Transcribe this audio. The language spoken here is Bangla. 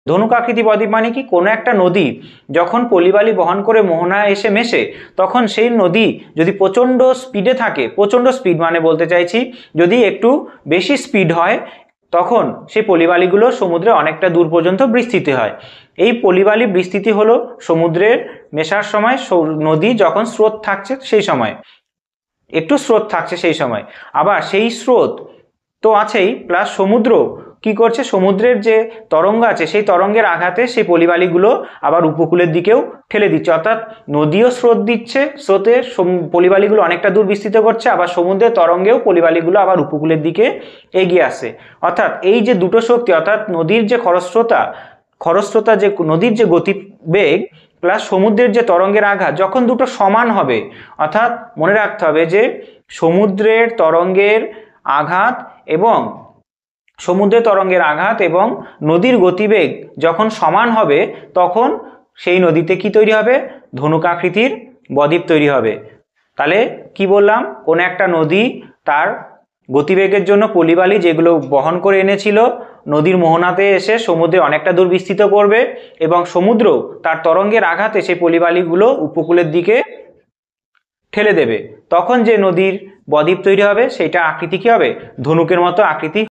ধনুক আকৃতি বদ্বীপ মানে কি, কোনো একটা নদী যখন পলিবালি বহন করে মোহনায় এসে মেশে, তখন সেই নদী যদি প্রচণ্ড স্পিডে থাকে, প্রচণ্ড স্পিড মানে বলতে চাইছি যদি একটু বেশি স্পিড হয়, তখন সেই পলিবালিগুলো সমুদ্রে অনেকটা দূর পর্যন্ত বিস্তৃত হয়। এই পলিবালি বিস্তৃতি হলো সমুদ্রের মেশার সময়, নদী যখন স্রোত থাকছে সেই সময়, একটু স্রোত থাকছে সেই সময়। আবার সেই স্রোত তো আছেই, প্লাস সমুদ্র কি করছে, সমুদ্রের যে তরঙ্গ আছে সেই তরঙ্গের আঘাতে সেই পলিবালিগুলো আবার উপকূলের দিকেও ঠেলে দিচ্ছে। অর্থাৎ নদীও স্রোত দিচ্ছে, স্রোতের পলিবালিগুলো অনেকটা দূর বিস্তৃত করছে, আবার সমুদ্রের তরঙ্গেও পলিবালিগুলো আবার উপকূলের দিকে এগিয়ে আসে। অর্থাৎ এই যে দুটো শক্তি, অর্থাৎ নদীর যে খরস্রোতা যে নদীর যে গতিবেগ প্লাস সমুদ্রের যে তরঙ্গের আঘাত, যখন দুটো সমান হবে, অর্থাৎ মনে রাখতে হবে যে সমুদ্রের তরঙ্গের আঘাত এবং নদীর গতিবেগ যখন সমান হবে, তখন সেই নদীতে কি তৈরি হবে, ধনুক আকৃতির বদ্বীপ তৈরি হবে। তাহলে কি বললাম, কোন একটা নদী তার গতিবেগের জন্য পলিবালি যেগুলো বহন করে এনেছিল নদীর মোহনাতে এসে সমুদ্রে অনেকটা দূর বিস্তৃত করবে, এবং সমুদ্র তার তরঙ্গের আঘাতে সেই পলিবালিগুলো উপকূলের দিকে ঠেলে দেবে। তখন যে নদীর বদ্বীপ তৈরি হবে সেটা আকৃতি কি হবে, ধনুকের মতো আকৃতি